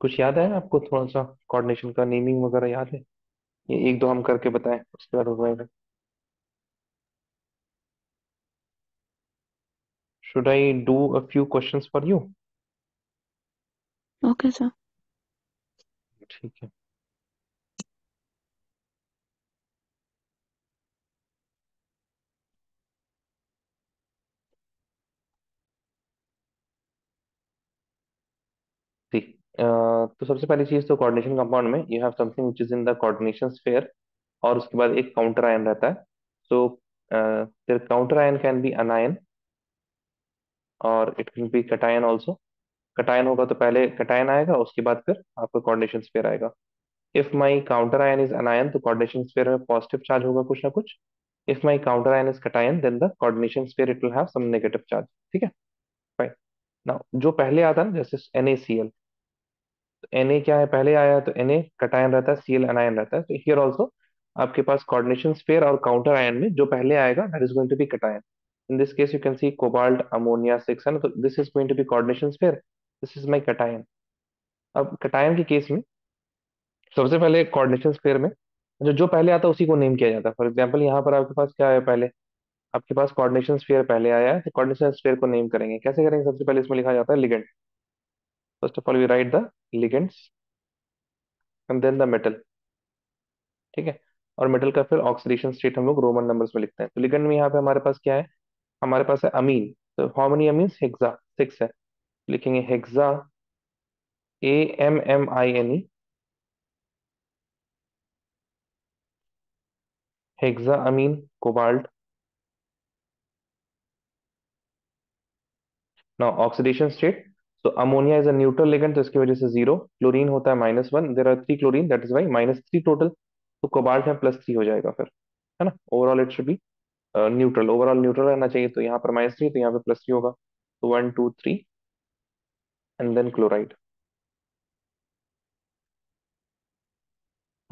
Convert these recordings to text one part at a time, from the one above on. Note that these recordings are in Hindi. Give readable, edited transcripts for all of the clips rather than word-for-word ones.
कुछ याद है आपको थोड़ा सा? कोऑर्डिनेशन का नेमिंग वगैरह याद है? ये एक दो हम करके बताएं, उसके बाद हो जाएगा। Should I do a few questions for you? Okay sir. ठीक है। ठीक। तो सबसे पहली चीज तो कोऑर्डिनेशन कंपाउंड में you have something which is in the coordination sphere, और उसके बाद एक काउंटर आयन रहता है। सो फिर counter ion can be anion और it can be cation also. Cation होगा तो पहले कटायन आएगा, उसके बाद फिर आपका कोऑर्डिनेशन स्फीयर आएगा। If my counter ion is anion तो कोऑर्डिनेशन स्फीयर में पॉजिटिव चार्ज होगा कुछ ना कुछ। If my counter ion is cation then the coordination sphere it will have some negative charge. ठीक है, फाइन। नाउ जो पहले आता है ना, जैसे NaCl, तो Na क्या है, पहले आया तो Na कटायन रहता है, Cl अनायन रहता है। तो हियर ऑल्सो आपके पास कोऑर्डिनेशन स्फीयर और काउंटर आयन में जो पहले आएगा that is going to be cation. In this case you can see cobalt ammonia 6 है ना, तो this is going to be coordination sphere, this is my cation. अब कटायन के केस में सबसे पहले कोऑर्डिनेशन स्फीयर में जो जो पहले आता है उसी को नेम किया जाता है। फॉर एग्जाम्पल यहाँ पर आपके पास क्या है, पहले आपके पास कोऑर्डिनेशन स्फीयर पहले आया है, तो कोऑर्डिनेशन स्फीयर को नेम करेंगे, कैसे करेंगे? सबसे पहले इसमें लिखा जाता है ligand. First of all we write the ligands and then the metal. ठीक है। और मेटल का फिर ऑक्सीडेशन स्टेट हम लोग रोमन नंबर्स में लिखते हैं। तो लिगेंड में यहाँ पे हमारे पास क्या है? हमारे पास है अमीन। तो हाउ मेनी अमीन्स? हेक्सा, 6 है। लिखेंगे hexa, AMMINE, hexa ammine cobalt. Now oxidation state, तो ammonia is a neutral ligand, तो इसकी वजह से 0। क्लोरीन होता है -1, there are 3 chlorine, that is why -3 total. तो कोबाल्ट में +3 हो जाएगा फिर, है ना। Overall it should be neutral, overall neutral रहना चाहिए। तो यहाँ पर -3, तो यहाँ पे +3 होगा। तो 1 2 3 and then chloride.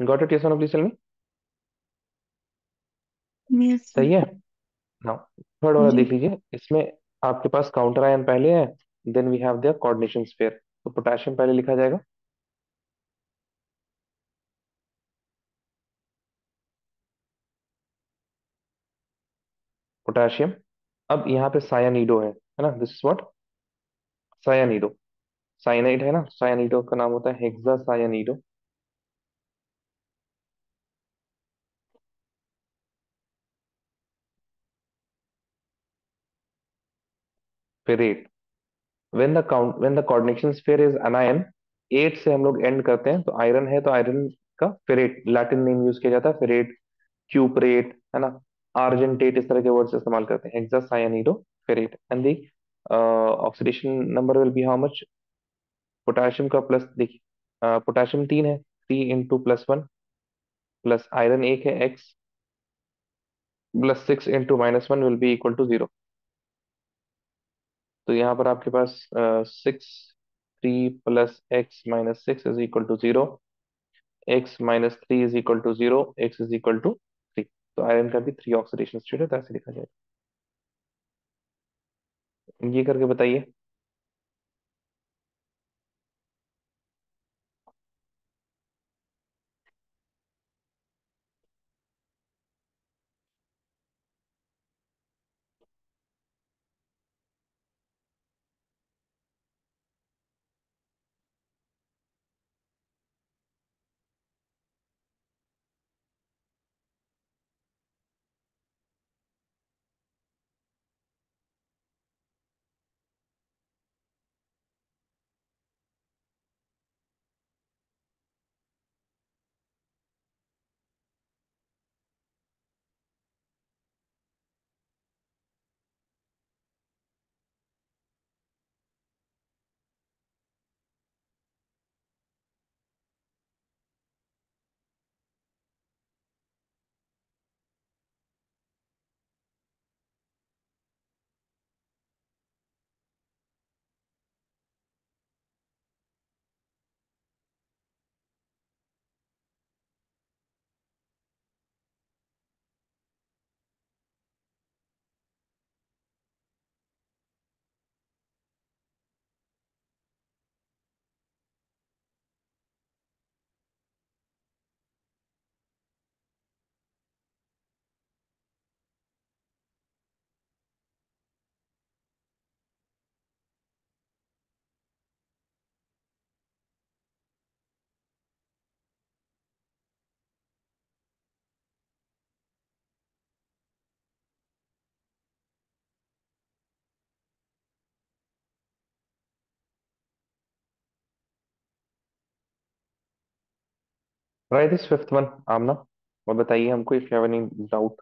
Got it? Yes or no please tell me. Yes sir. सही है। नाउ थर्ड वाला जी। देख लीजिए, इसमें आपके पास काउंटर आयन पहले है, then we have their coordination sphere. तो पोटेशियम पहले लिखा जाएगा, पोटेशियम। अब यहाँ पे सायानीडो है ना, this is what, cyanido. Cyanide है ना, सायानीडो का नाम होता है hexacyanido. Ferrate. When the coordination sphere is anion, 8 से हम लोग एंड करते हैं, तो आयरन है तो आयरन का फेरेट, लैटिन नेम यूज किया जाता है, फेरेट, क्यूपरेट, है ना, आर्जेंटेट, इस तरह के वर्ड्स इस्तेमाल करते हैं। Hexacyanido ferrate. And the oxidation number will be how much? Potassium का प्लस देखिए, पोटेशियम 3 है, 3 × +1, प्लस आयरन 1 है, X, +6 × -1 will be equal to 0। तो यहाँ पर आपके पास 6 3 +X - 6 is equal to 0, X - 3 is equal to 0, X is equal to 3। तो आयरन का भी 3 ऑक्सीडेशन स्टेट है, तो ऐसे लिखा जाएगा। ये करके बताइए। Try this fifth one, Amna, और बताइए हमको if you have any doubt.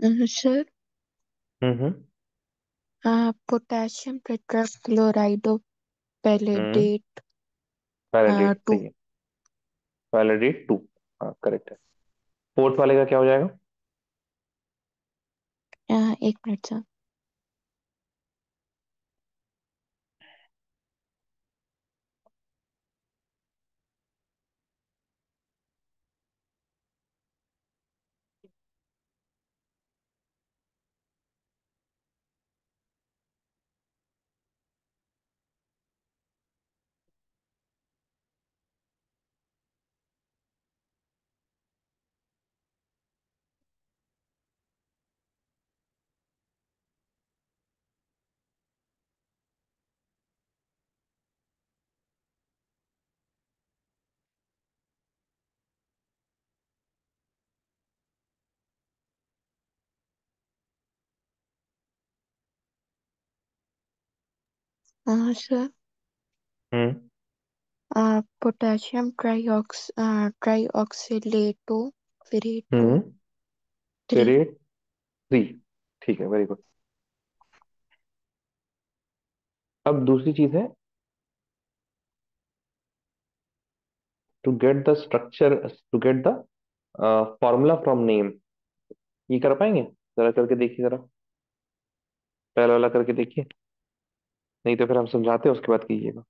Sir, hmm. Potassium tetrachlorido hmm. Palladate palladate two. सही है। वैलिडेट टू, हाँ करेक्ट है। फोर्थ वाले का क्या हो जाएगा? एक minute sir. Sir, hmm. Potassium trioxalato ferrato hmm. Three. फिर थ्री, ठीक है, वेरी गुड। अब दूसरी चीज है, to get the structure, to get the formula from name, ये कर पाएंगे? जरा करके देखिए जरा, पहला वाला करके देखिए, नहीं तो फिर हम समझाते हैं उसके बाद कीजिएगा।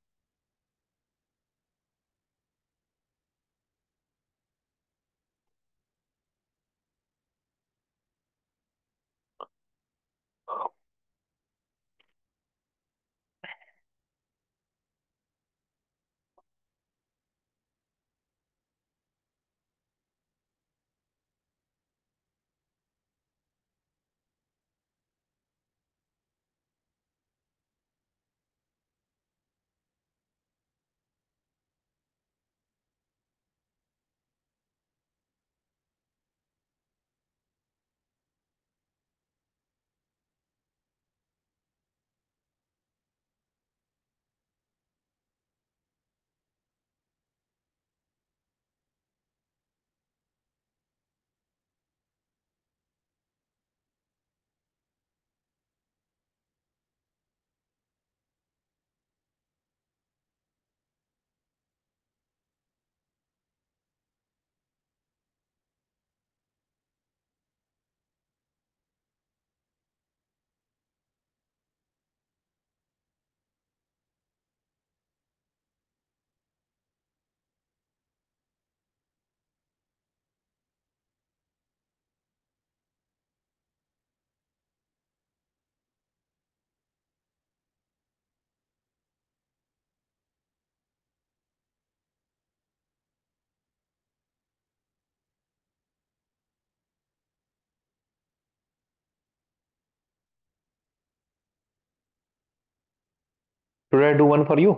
Today I do one for you,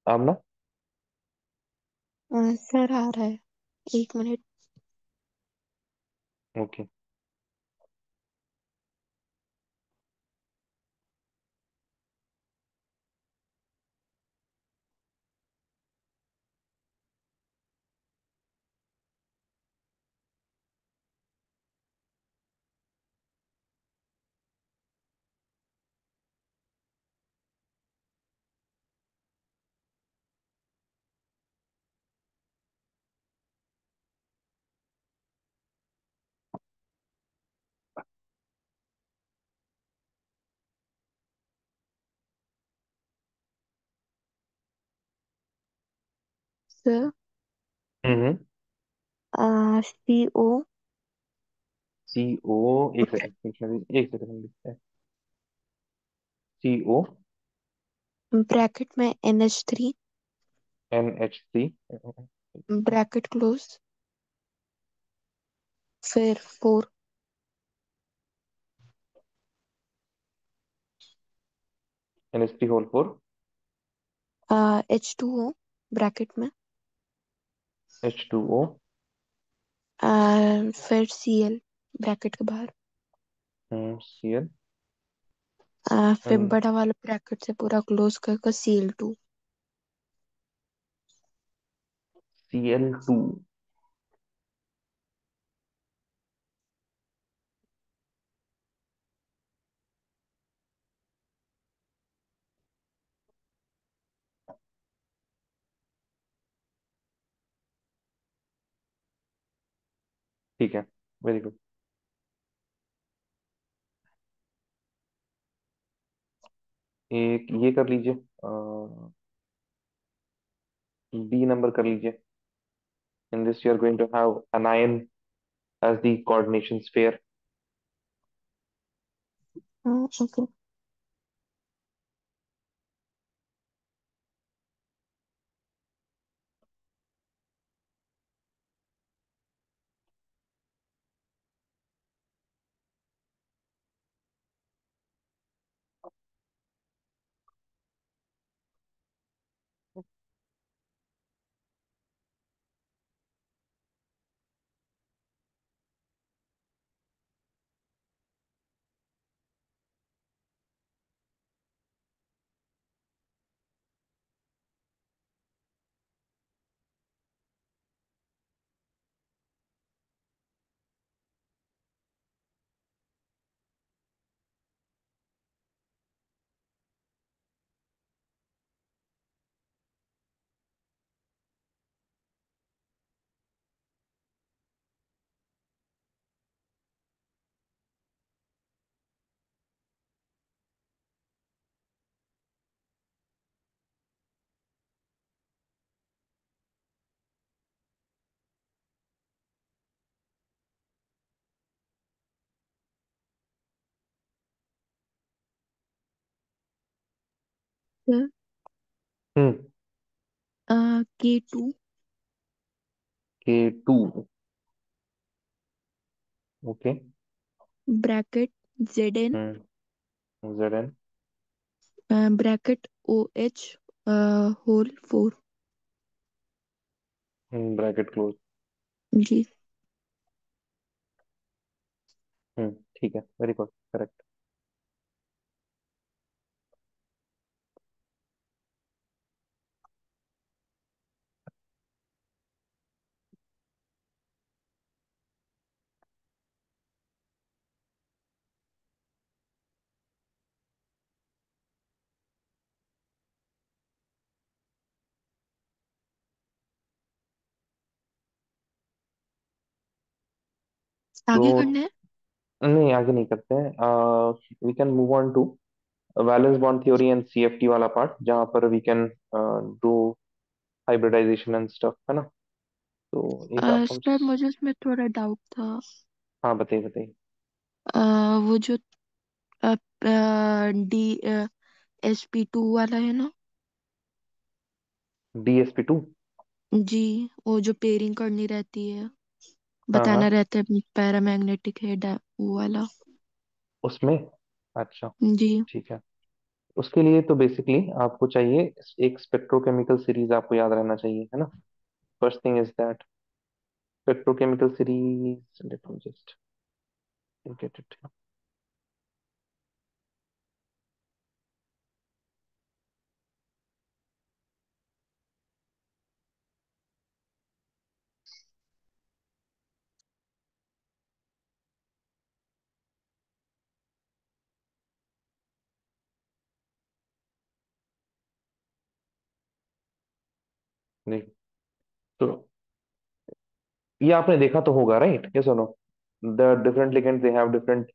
Amna? Sir आ रहा है, एक मिनट। Okay. Sir, hmm. CO C O, एक सेकंड, एक सेकंड लिखते हैं। CO, ब्रैकेट में NH3 NH3, ब्रैकेट क्लोज, फिर 4 NH3 होल 4, H2O ब्रैकेट में, H2O, फिर Cl ब्रैकेट के बाहर, Cl, फिर बड़ा वाला ब्रैकेट से पूरा क्लोज करके Cl2। Cl2। ठीक है, वेरी गुड। एक ये कर लीजिए, बी नंबर कर लीजिए। In this you are going to have anion as the coordination sphere। Okay. Hmm. K2 K2। Okay. Bracket Zn Zn। Bracket OH whole 4। Bracket close. जी। ठीक है, वेरी गुड, करेक्ट। आगे तो करना है। नहीं, आगे नहीं करते हैं। We can move on to valence bond theory and CFT वाला पार्ट, जहाँ पर we can do hybridisation and stuff, है ना। तो एक आप हम। सर मुझे उसमें थोड़ा डाउट था। हाँ, बताइए बताइए। वो जो डी SP2 वाला है ना। DsP2। जी। वो जो पेयरिंग करनी रहती है, हाँ हाँ। बताना रहता है पैरामैग्नेटिक है वो वाला। उसमें। अच्छा। जी। ठीक है। उसके लिए तो बेसिकली आपको चाहिए एक स्पेक्ट्रोकेमिकल सीरीज, आपको याद रहना चाहिए, है ना। First thing is that spectrochemical series, let me just get it. नहीं, तो ये आपने देखा तो होगा, राइट? ये सुनो, the different ligands they have different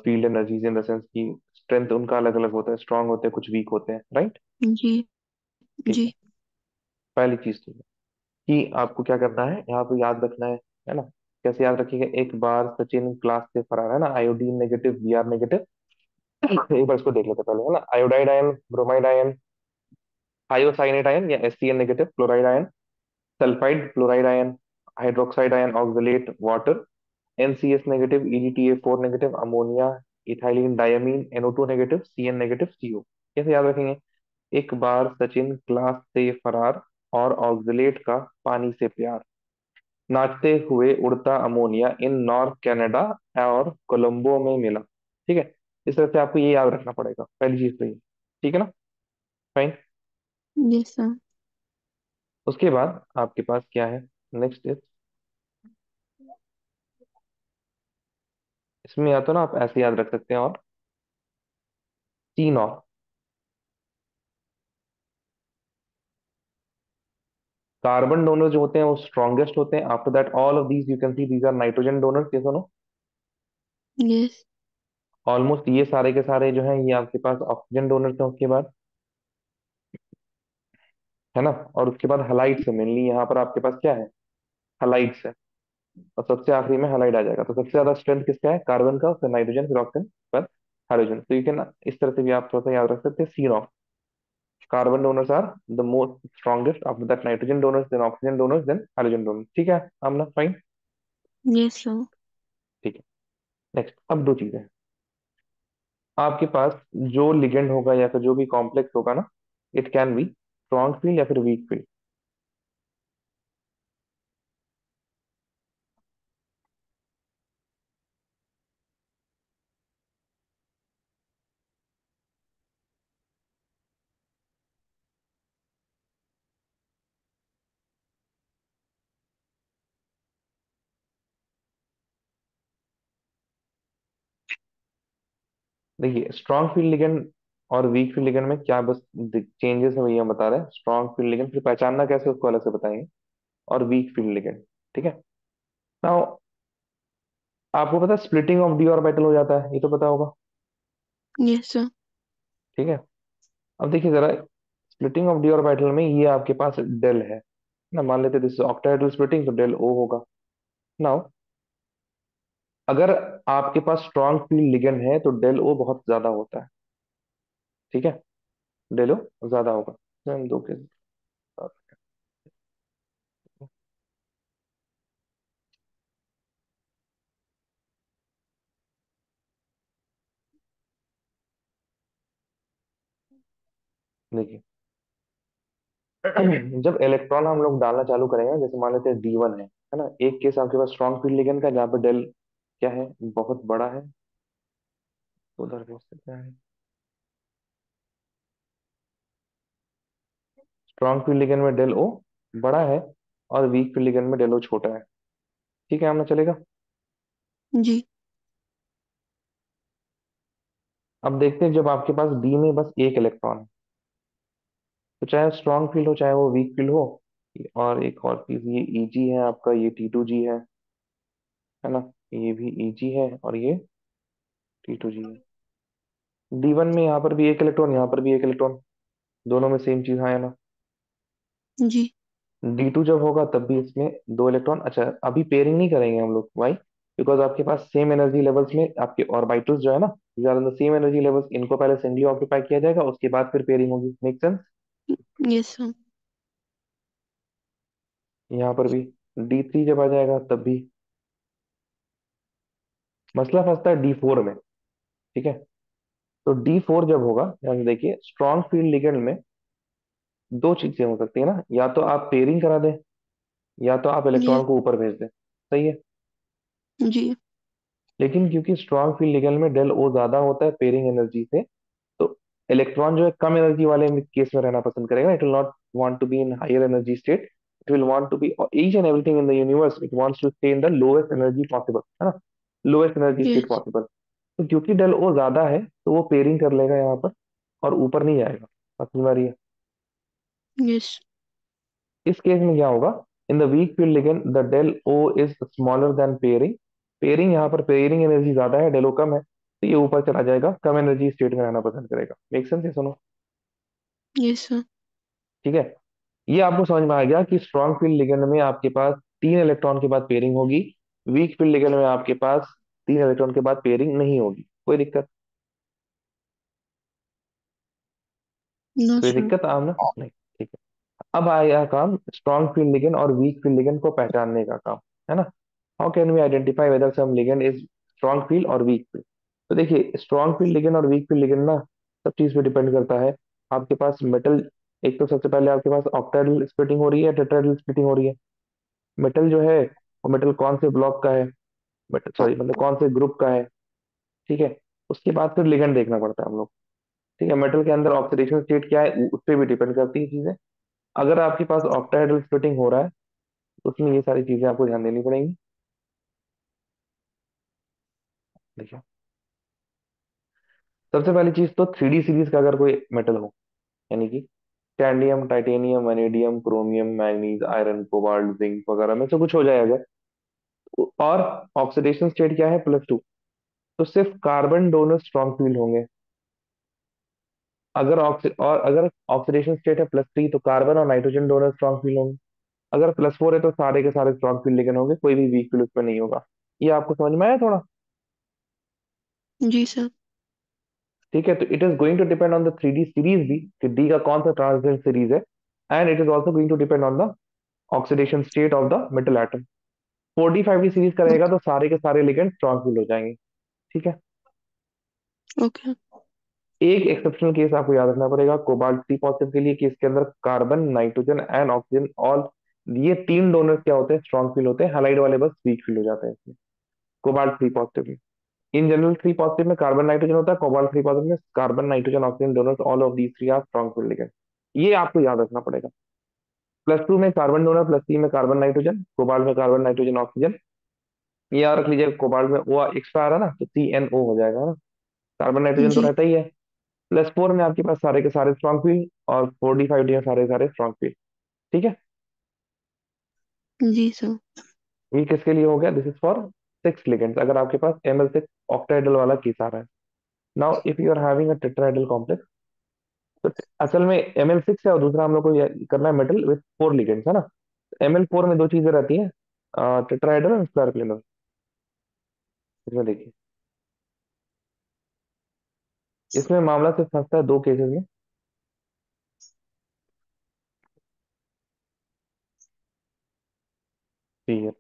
field energies, in the sense की स्ट्रेंथ उनका अलग अलग होता है, स्ट्रांग होते हैं, कुछ वीक होते हैं, राइट। जी। ठीक है। जी। पहली चीज तो ये कि आपको क्या करना है, यहाँ पे याद रखना है ना। कैसे याद रखिएगा, एक बार सचिन क्लास से फरार, है ना, आयोडीन नेगेटिव, Br नेगेटिव। एक बार इसको देख लेते हैं पहले, है ना। Iodide ion, bromide ion, thiocyanate ion या SCN negative, chloride ion, sulphide fluoride ion, hydroxide ion, oxalate water, NCS negative, EDTA4 negative, ammonia, ethylene diamine, NO2 negative, CN negative, CO। कैसे याद रखेंगे? एक बार सचिन क्लास से फरार और ऑक्सलेट का पानी से प्यार, नाचते हुए उड़ता अमोनिया इन नॉर्थ कनाडा और कोलंबो में मिला। ठीक है। इस तरह से आपको ये याद रखना पड़ेगा, पहली चीज तो ये। ठीक है ना। फाइन। Yes sir. उसके बाद आपके पास क्या है, नेक्स्ट इज, इसमें या तो ना आप ऐसे याद रख सकते हैं, और तीन और कार्बन डोनर जो होते हैं वो स्ट्रॉन्गेस्ट होते हैं। After that all of these you can see these are nitrogen donors, ये सुनो। यस। ऑलमोस्ट ये सारे के सारे जो हैं ये आपके पास ऑक्सीजन डोनर्स हैं उसके बाद, है ना। और उसके बाद हलाइड्स है, मेनली यहाँ पर आपके पास क्या है, हलाइड्स है। और सबसे आखिरी में हलाइड आ जाएगा। तो सबसे ज्यादा स्ट्रेंथ किसका है, कार्बन का, फिर नाइट्रोजन, फिर ऑक्सीजन, फिर हाइड्रोजन। तो यू कैन इस तरह से भी आप थोड़ा सा याद रख सकते हैं, C of carbon donors are the most strongest, after that nitrogen donors, then oxygen donors, then hydrogen donors. ठीक है आमना, फाइन। Yes sir. ठीक है, नेक्स्ट अब दो चीजें हैं। आपके पास जो लिगेंड होगा या फिर जो भी कॉम्प्लेक्स होगा ना, it can B strong field या फिर वीक फील्ड। देखिए स्ट्रॉन्ग फील्ड लिगेंड और वीक फील्ड लिगेंड में क्या बस चेंजेस है, वही हम बता रहे हैं। स्ट्रॉन्ग फील्ड लिगेंड फिर पहचानना कैसे उसको अलग से बताएंगे, और वीक फील्ड लिगेंड। ठीक है। नाउ आपको पता है स्प्लिटिंग ऑफ डी ऑर्बिटल हो जाता है, ये तो पता होगा। Yes sir. ठीक है। अब देखिए जरा, स्प्लिटिंग ऑफ डी ऑर्बिटल में ये आपके पास डेल है ना, मान लेते दिस ऑक्टाहेड्रल स्प्लिटिंग, तो डेल ओ होगा। नाउ अगर आपके पास स्ट्रॉन्ग फील्ड लिगेंड है तो डेल ओ बहुत ज्यादा होता है। ठीक है, डेल ओ ज्यादा होगा। हम दो के साथ देखिए, जब इलेक्ट्रॉन हम लोग डालना चालू करेंगे, जैसे मान लेते हैं D1 है ना, एक केस आपके पास स्ट्रॉन्ग फील्ड लिगेंड का, जहाँ पे डेल क्या है, बहुत बड़ा है। उधर भेज सकते हैं, स्ट्रॉन्ग फील्ड लिगेंड में डेल ओ बड़ा है, और वीक फील्ड लिगेंड में डेल ओ छोटा है। ठीक है, हमने चलेगा। जी। अब देखते हैं, जब आपके पास डी में बस एक इलेक्ट्रॉन है, तो चाहे स्ट्रॉन्ग फील्ड हो चाहे वो वीक फील्ड हो। और एक और चीज, ये Eg है आपका, ये T2G है ना, ये भी Eg है और ये T2G है। D1 में यहाँ पर भी एक इलेक्ट्रॉन, यहाँ पर भी एक इलेक्ट्रॉन, दोनों में सेम चीज हाँ है ना। जी। D2 जब होगा तब भी इसमें दो इलेक्ट्रॉन। अच्छा, अभी पेयरिंग नहीं करेंगे हम लोग, वाई, बिकॉज आपके पास सेम एनर्जी लेवल्स में आपके ऑर्बिटल्स जो है ना, सेम एनर्जी लेवल्स, इनको पहले सिंगली ऑक्यूपाई किया जाएगा, उसके बाद फिर पेयरिंग होगी। Make sense. Yes sir. यहाँ पर भी D3 जब आ जाएगा तब भी। मसला फंसता है D4 में। ठीक है, तो D4 जब होगा, ध्यान से देखिए, स्ट्रॉन्ग फील्ड लिगेंड में दो चीजें हो सकती है ना, या तो आप पेयरिंग करा दें, या तो आप यस। इलेक्ट्रॉन को ऊपर भेज दें। सही है। जी। लेकिन क्योंकि स्ट्रॉन्ग फील्ड लिगेंड में डेल ओ ज्यादा होता है पेयरिंग एनर्जी से, तो इलेक्ट्रॉन जो है कम एनर्जी वाले केस में रहना पसंद करेगा। It will not want to be in higher energy state, it will want to be, each and everything in the universe it wants to stay in the lowest energy possible, है ना, lowest energy state yes. Possible. तो क्योंकि डेल ओ ज्यादा है तो वो पेयरिंग कर लेगा यहाँ पर, और ऊपर नहीं जाएगा। बात समझ में आ रही है। यस। इस केस में क्या होगा, in the weak field ligand the del O is smaller than pairing. Pairing, यहाँ पर पेयरिंग एनर्जी ज्यादा है, डेल ओ कम है, तो ये ऊपर चला जाएगा, कम एनर्जी स्टेट में रहना पसंद करेगा। मेक सेंस है, सुनो। Yes sir. ठीक है, ये आपको समझ में आ गया कि स्ट्रॉन्ग फील्ड लिगेंड में आपके पास तीन इलेक्ट्रॉन के बाद पेयरिंग होगी, वीक फील्ड लिगेंड में आपके पास तीन इलेक्ट्रॉन के बाद पेयरिंग नहीं होगी। कोई दिक्कत? नो कोई सर। दिक्कत आपने नहीं? ठीक है। अब आया काम स्ट्रॉन्ग फील्ड लिगेंड और वीक फील्ड लिगेंड को पहचानने का काम, है ना। How can we identify whether some ligand is strong field और वीक फील्ड? तो देखिए, स्ट्रॉन्ग फील्ड लिगेंड और वीक फील्ड लिगेंड ना सब चीज पे डिपेंड करता है। आपके पास मेटल, एक तो सबसे पहले आपके पास ऑक्टाइडल स्प्लिटिंग हो रही है, टेट्राइडल स्प्लिटिंग हो रही है। मेटल जो है वो मेटल कौन से ब्लॉक का है, मेटल सॉरी मतलब कौन से ग्रुप का है। ठीक है, उसके बाद फिर लिगेंड देखना पड़ता है हम लोग। ठीक है, मेटल के अंदर ऑक्सीडेशन स्टेट क्या है उस पर भी डिपेंड करती है चीजें। अगर आपके पास ऑक्टाहेड्रल स्प्लिटिंग हो रहा है तो उसमें ये सारी चीजें आपको ध्यान देनी पड़ेंगी। देखिए, सबसे पहली चीज तो 3D सीरीज का अगर कोई मेटल हो, यानी कि scandium, titanium, vanadium, chromium, manganese, iron, cobalt, zinc वगैरह में से कुछ हो जाए अगर, और ऑक्सीडेशन स्टेट क्या है, +2, तो सिर्फ कार्बन डोनर स्ट्रॉन्ग फील्ड होंगे। अगर ऑक्सीडेशन स्टेट है +3 तो कार्बन और नाइट्रोजन डोनर स्ट्रॉन्ग फील्ड होंगे। अगर +4 है तो सारे के सारे स्ट्रॉन्ग फील्ड लिगेंड होंगे, कोई भी वीक फील्ड उसमें नहीं होगा। ये आपको समझ में आया थोड़ा? जी सर। ठीक है, तो it is going to depend on the 3D series भी, कि डी का कौन सा ट्रांजिशन सीरीज है। And it is also going to depend on the oxidation state of the metal atom. 4D 5D series का रहेगा ओके। तो सारे के सारे लिगेंड स्ट्रॉन्ग फील्ड हो जाएंगे। ठीक है। ओके। एक एक्सेप्शनल केस आपको याद रखना पड़ेगा कोबाल्ट सी पॉजिटिव के लिए, कि इसके अंदर carbon, nitrogen and oxygen all, ये तीन डोनर्स क्या होते हैं, स्ट्रॉन्ग फील्ड होते हैं। हैलाइड वाले बस वीक फील्ड हो जाते हैं इसमें, कोबाल्ट सी पॉजिटिव में। इन जनरल थ्री पॉजिटिव में कार्बन नाइट्रोजन होता है, कोबाल्ट थ्री पॉजिटिव में carbon nitrogen oxygen donors all of these three are strong field ligand. ये आपको याद रखना पड़ेगा। +2 में कार्बन डोनर, +3 में कार्बन नाइट्रोजन, कोबाल्ट में कार्बन नाइट्रोजन ऑक्सीजन। ये याद रख लीजिए, कोबाल्ट में ओ एक्स्ट्रा आ रहा ना तो CnO हो जाएगा ना, कार्बन नाइट्रोजन तो जी। रहता ही है। +4 में आपके पास सारे के सारे स्ट्रॉन्ग फील्ड, और 4D 5D में सारे सारे स्ट्रॉन्ग फील्ड। ठीक है। जी सर। ये किसके लिए हो गया, दिस इज फॉर 6 लिगेंड्स, अगर आपके पास Ml6 ऑक्टाहेड्रल वाला केस आ रहा है। Now if you are having a tetrahedral complex, तो असल में Ml6 है, और दूसरा हम लोग को ये करना है मेटल विथ 4 लिगेंड्स, है ना। Ml4 में दो चीजें रहती हैं, टेट्राहेड्रल और स्क्वायर प्लेनर। इसमें देखिए, इसमें मामला सिर्फ फंसता है दो केसेस में। ठीक है।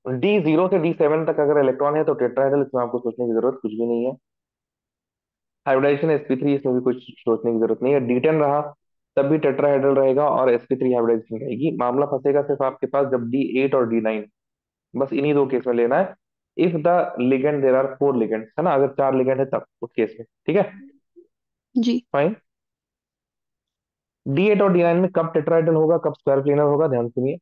D0 से D7 तक अगर इलेक्ट्रॉन है तो टेट्राहेड्रल, इसमें आपको सोचने की जरूरत कुछ भी नहीं है। हाइब्रिडाइजेशन sp3, इसमें भी कुछ सोचने की जरूरत नहीं है। D10 रहा तब भी टेट्राहेड्रल रहेगा और sp3 हाइब्रिडाइजेशन रहेगी। मामला फंसेगा सिर्फ आपके पास जब D8 और D9, बस इन्हीं दो केस में लेना है। If the ligand there are 4 ligand, है ना, अगर 4 लिगेंड है तब उस केस में। ठीक है, जी। फाइन। D8 और D9 में कब टेट्राहेड्रल होगा, कब स्क्वायर प्लेनर होगा, ध्यान सुनिए।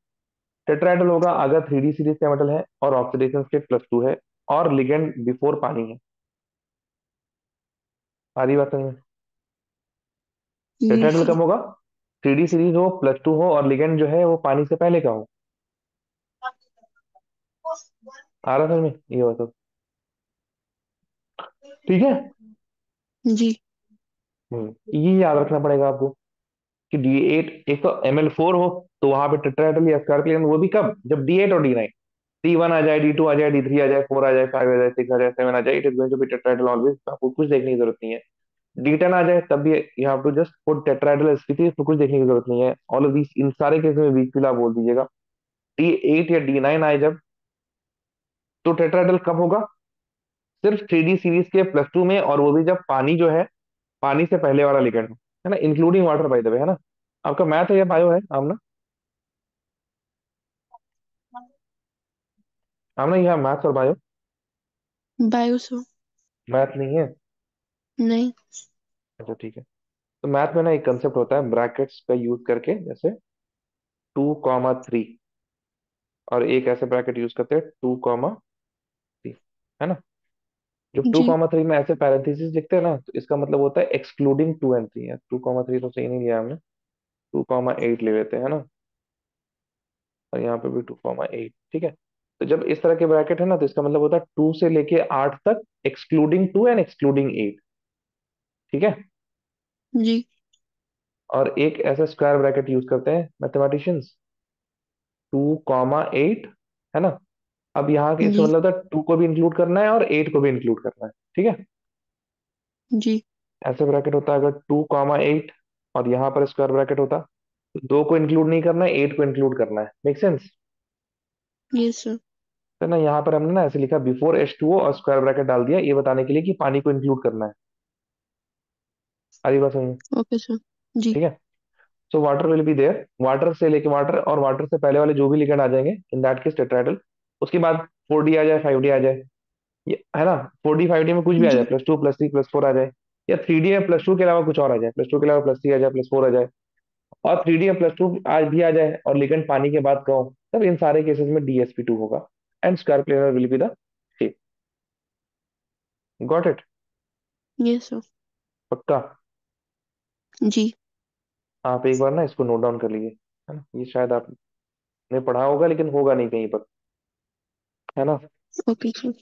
टेट्राहेड्रल होगा अगर 3D सीरीज का मेटल है और ऑक्सीडेशन स्टेट +2 है और लिगेंड बिफोर पानी है। आधी बात समझ में? जी टेट्राहेड्रल सर। कब होगा, 3D सीरीज हो, +2 हो, और लिगेंड जो है वो पानी से पहले का हो। आ रहा समझ में, ये हो तो ठीक है। जी। ये याद रखना पड़ेगा आपको, कि D8, एक तो Ml4 हो तो वहां पे टेट्राहेड्रल या स्कॉर्पियन, वो भी कब, जब D8 और D9, D1 आ जाए, D2 आ जाए, D3 आ जाए, 4 आ जाए, 5 आ जाए, 6 आ जाए, 7 आ जाए, it is going to be tetrahedral always, आपको कुछ देखने की जरूरत नहीं है। D10 आ जाए तब भी you have to just put tetrahedral species, तो कुछ देखने की जरूरत नहीं है। ऑल ऑफ दीस, इन सारे केस में वीक फील आप बोल दीजिएगा। D8 या D9 आए जब, तो टेट्राहेड्रल कब होगा, सिर्फ 3D सीरीज के +2 में, और वो भी जब पानी जो है, पानी से पहले वाला लिगेंड है ना, including water by the way, है ना। आपका मैथ है या बायो है, आमना? आमना, यह मैथ्स और बायो? Bio sir. मैथ नहीं है? नहीं। अच्छा ठीक है। तो मैथ में ना एक कंसेप्ट होता है ब्रैकेट्स का यूज करके, जैसे 2, 3, और एक ऐसे ब्रैकेट यूज करते हैं 2, 3, है ना। जब टू जी। कॉमा थ्री में ऐसे पैरेंथेसिस लिखते हैं ना, तो इसका मतलब होता है एक्सक्लूडिंग 2 और 3 है। 2, 3 तो सही नहीं लिया हमने, 2, 8 ले लेते हैं ना, और यहाँ पे भी 2, 8। ठीक है। तो जब इस तरह के ब्रैकेट है ना, तो इसका मतलब होता है 2 से लेके 8 तक, एक्सक्लूडिंग 2 एंड एक्सक्लूडिंग 8। ठीक है। जी। और एक ऐसा स्क्वायर ब्रैकेट यूज करते हैं मैथमेटिशियंस, 2, 8, है ना। अब यहाँ के इसका जी। मतलब था 2 को भी इंक्लूड करना है और 8 को भी इंक्लूड करना है। ठीक है। जी। ऐसे ब्रैकेट होता है अगर 2, 8, और यहाँ पर स्क्वायर ब्रैकेट होता, तो 2 को इंक्लूड नहीं करना है, 8 को इंक्लूड करना है। Make sense? Yes sir. तो ना यहाँ पर हमने ना ऐसे लिखा बिफोर H2O और स्क्वायर ब्रैकेट डाल दिया, ये बताने के लिए कि पानी को इंक्लूड करना है। आदि बात समझ में? Okay sir. जी। ठीक है। So water will be there, water से लेके वाटर, और वाटर से पहले वाले जो भी लिगेंड आ जाएंगे, इन दैट केस टेट्राहेड्रल। उसके बाद 4D आ जाए, 5D आ जाए, ये है ना, 4D 5D में कुछ भी आ जाए, जी। +2, +3, +4 आ जाए, या 3D में +2 के अलावा कुछ और आ जाए, +2 के अलावा +3 आ जाए, +4 आ जाए, और 3D में +2 आज भी आ जाए, और लेकिन पानी के बाद कहो, तब इन सारे केसेस में DsP2 होगा, and square planar will be the shape. Got it? Yes sir. पक्का? जी। आप एक बार ना इसको नोट डाउन कर लीजिए, है ना, ये शायद आपने पढ़ा होगा लेकिन होगा नहीं कहीं पर, है ना। Okay sir.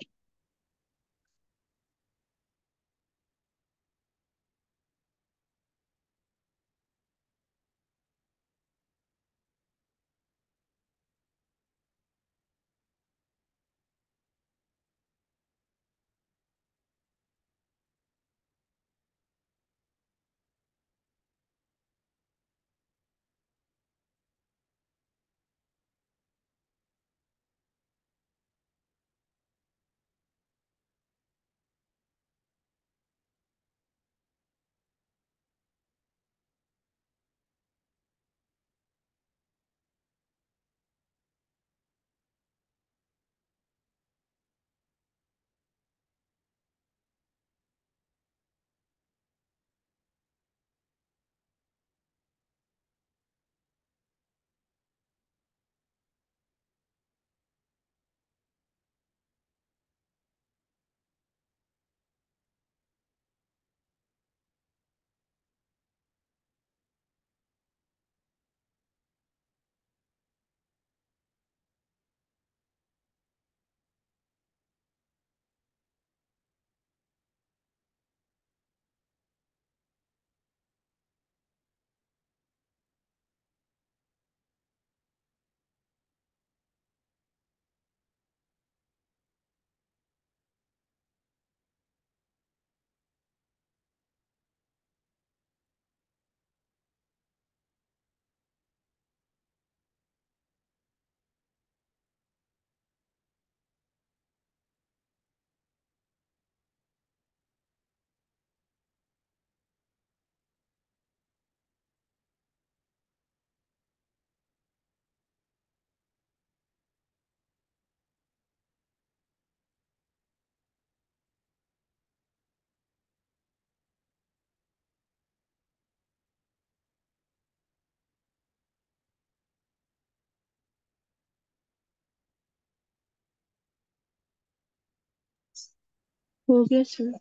हो गया सर।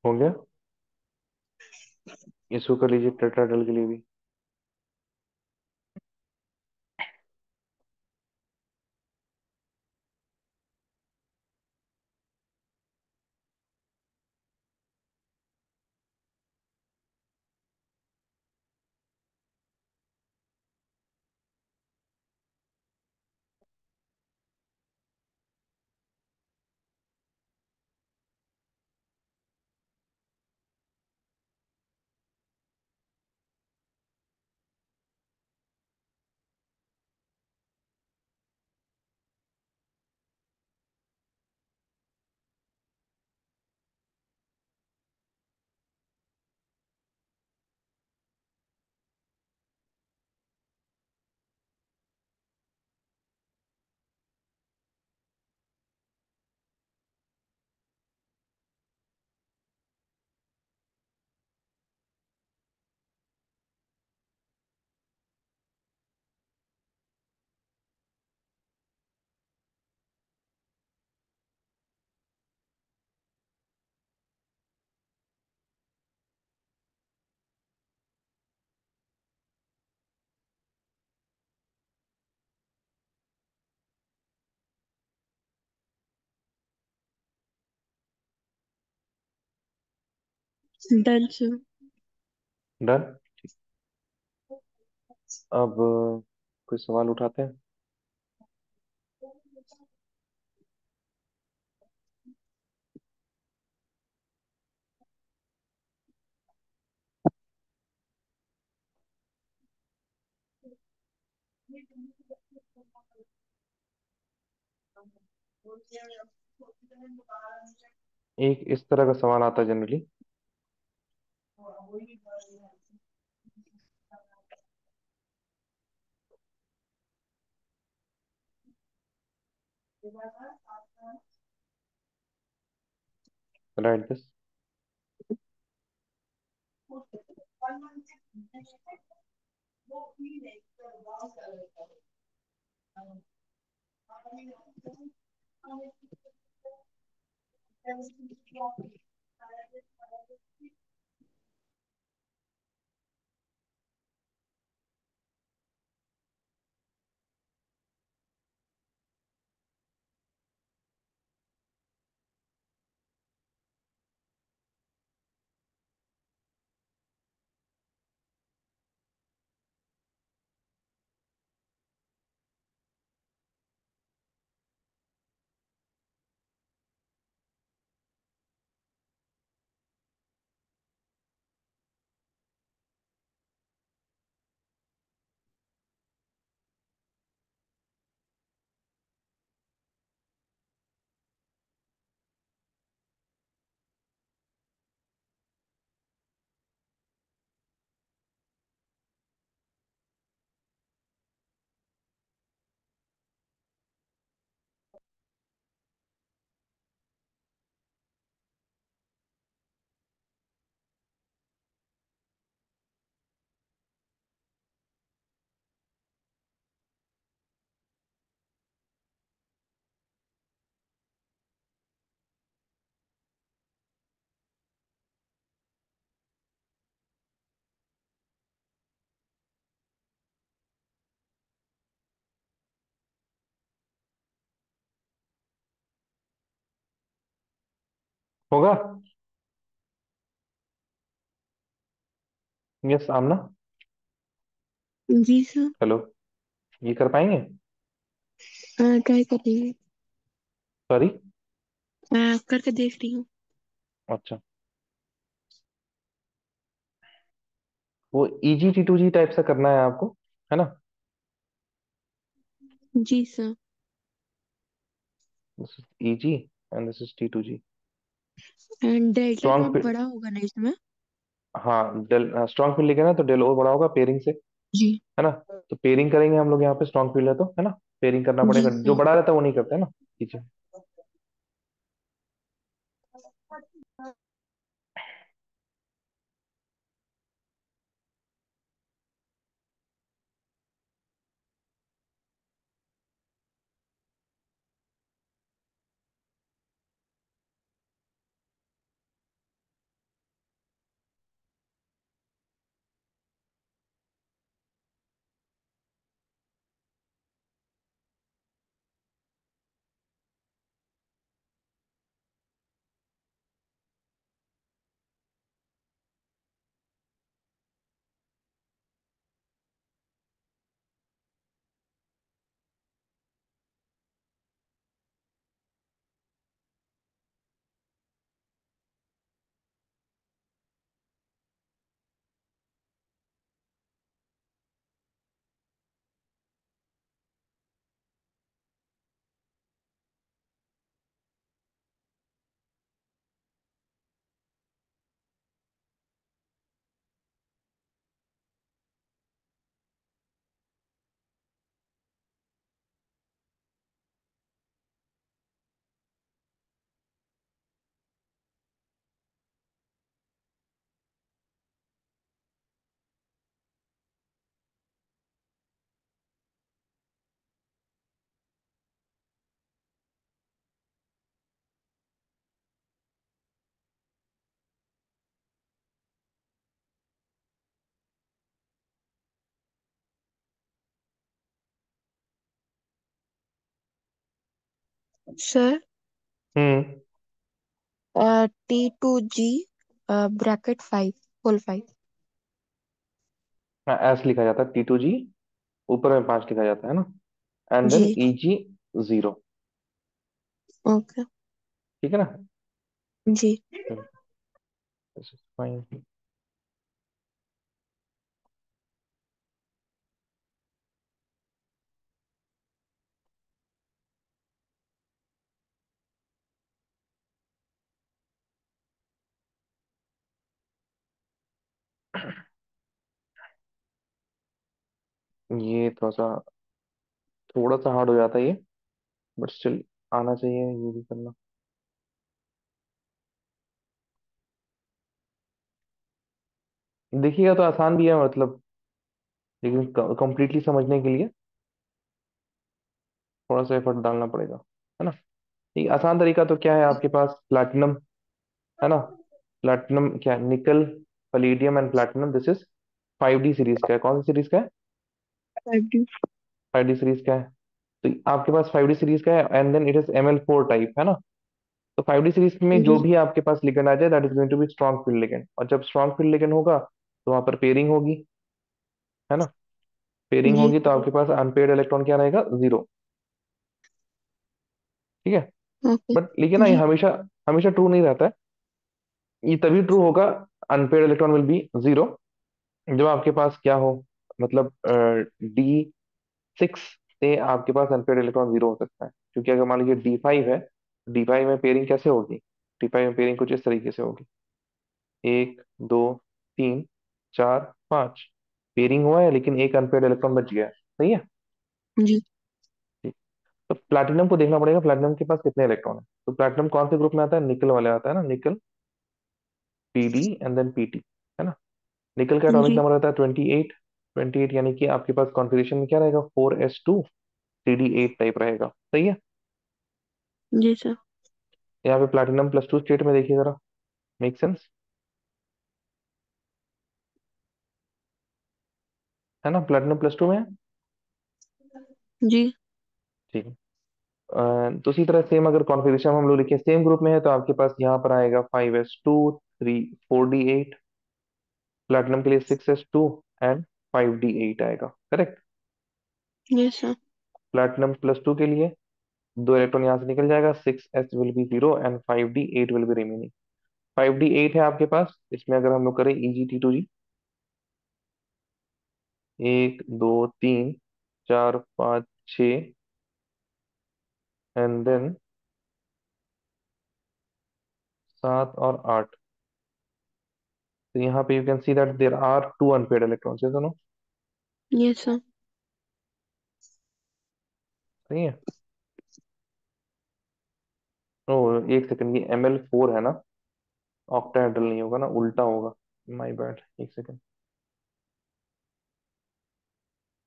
हो गया? इसको कर लीजिए टेट्राहेड्रल के लिए भी। Done sir. डन। अब कोई सवाल उठाते हैं? एक इस तरह का सवाल आता है जनरली। Right this. होगा। यस आमना। जी सर। हेलो। ये कर पाएंगे? ट्राई कर रही हूँ। सॉरी। करके देख रही हूँ। अच्छा। वो EG T2G टाइप से करना है आपको, है ना? जी sir. This is EG and this is T2G। And delta strong not feel. बड़ा होगा ना इसमें? हाँ, डेल स्ट्रॉन्ग फील लिखे ना तो डेल और बड़ा होगा पेयरिंग से, जी। है ना? तो पेयरिंग करेंगे हम लोग यहाँ पे, स्ट्रॉन्ग फील है तो, है ना? पेयरिंग करना जी पड़ेगा, जो सर। बड़ा रहता है वो नहीं करते है ना। ठीक है। Sir, hmm. T2G bracket 5, whole 5। हाँ, एस लिखा जाता है T2G, ऊपर में 5 लिखा जाता है ना, and then G. EG 0। Okay. ठीक है ना? जी This is fine। ये थोड़ा सा हार्ड हो जाता है ये, बट स्टिल आना चाहिए ये भी करना। देखिएगा तो आसान भी है मतलब, लेकिन कंप्लीटली समझने के लिए थोड़ा सा एफर्ट डालना पड़ेगा, है ना। ठीक, आसान तरीका तो क्या है आपके पास, प्लैटिनम, है ना। प्लैटिनम क्या, निकल, Palladium and platinum, this is 5D series का है। कौन सी सीरीज का है? 5D। 5D सीरीज का है। तो आपके पास 5D सीरीज का है, and then it is ML4 type, है ना। तो 5D सीरीज में जो जी। भी आपके पास लिगेंड आ जाए, that is going to be strong field ligand, और जब स्ट्रॉन्ग फील्ड लिगेंड होगा तो वहां पर पेयरिंग होगी, है ना। पेयरिंग जी। होगी तो आपके पास अनपेयर्ड इलेक्ट्रॉन क्या रहेगा, 0। ठीक है। ओके। बट लेकिन ना ये जी। हमेशा हमेशा ट्रू नहीं रहता है। ये तभी ट्रू होगा, अनपेयर्ड इलेक्ट्रॉन विल बी 0, जब आपके पास क्या हो, मतलब D6 से आपके पास अनपेयर्ड इलेक्ट्रॉन 0 हो सकता है, क्योंकि अगर मान लीजिए D5 है, D5 में पेयरिंग कैसे होगी, D5 में पेयरिंग कुछ इस तरीके से होगी, 1 2 3 4 5, पेयरिंग हुआ है लेकिन एक अनपेयर्ड इलेक्ट्रॉन बच गया है, सही है। जी। ठीक। तो प्लैटिनम को देखना पड़ेगा, प्लैटिनम के पास कितने इलेक्ट्रॉन है। तो प्लैटिनम कौन से ग्रुप में आता है, निकल वाले आता है ना, निकल, PD एंड देन PT, है ना। निकल का एटॉमिक जी। नंबर रहता है 28। 28 यानी कि आपके पास कॉन्फ़िगरेशन में क्या रहेगा, 4s2 3d8 टाइप रहेगा, सही है। जी सर। यहाँ पे प्लैटिनम +2 स्टेट में देखिए जरा, मेक सेंस, है ना, प्लैटिनम +2 में है। जी। ठीक है। तो इसी तरह सेम अगर कॉन्फ़िगरेशन हम लोग लिखें, सेम ग्रुप में है, तो आपके पास यहाँ पर आएगा 5s2 3 4d8, प्लैटिनम के लिए 6s2 एंड 5d8 आएगा, करेक्ट। Yes sir. प्लैटिनम +2 के लिए 2 इलेक्ट्रॉन यहाँ से निकल जाएगा, 6s will be 0 and 5d8 will be remaining. 5d8 है आपके पास, इसमें अगर हम लोग करें EgT2G, 1 2 3 4 5 6, एंड देन 7 और 8। तो यहाँ पे you can see that there are 2 unpaired electrons, है दोनों, यस सर। सही है। ओ, एक सेकंड, ये ML4 है ना, ऑक्टाहेड्रल नहीं होगा ना, उल्टा होगा, माय बैड, एक सेकंड।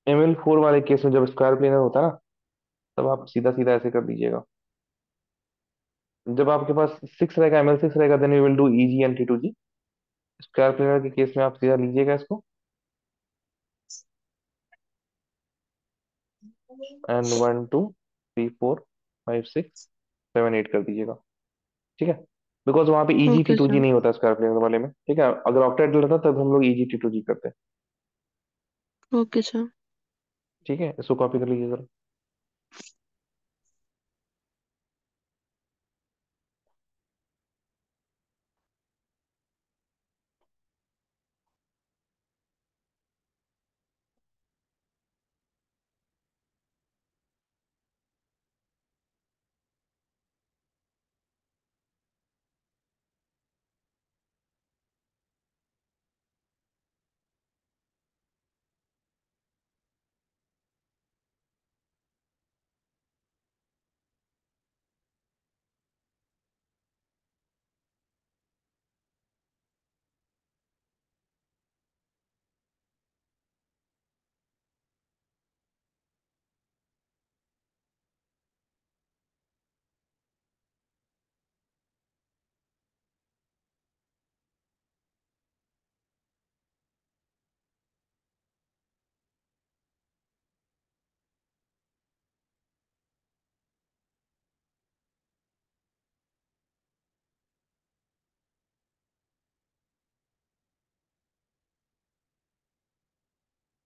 ML4 वाले केस में जब स्क्वायर प्लेनर होता है ना, तब आप सीधा सीधा ऐसे कर दीजिएगा। जब आपके पास 6 रहेगा, ML6 रहेगा, then you will do EG and T2G। Square planar के केस में आप सीधा लीजिएगा इसको, एंड 1 2 3 4 5 6 7 8 कर दीजिएगा, ठीक है। बिकॉज वहां पे E G T okay two G sir. नहीं होता स्क्वायर प्लेनर वाले में, ठीक है। अगर ऑक्टेट रहता तब हम लोग EG T2G करते हैं, ओके सर। ठीक है। इसको कॉपी कर लीजिए जरा।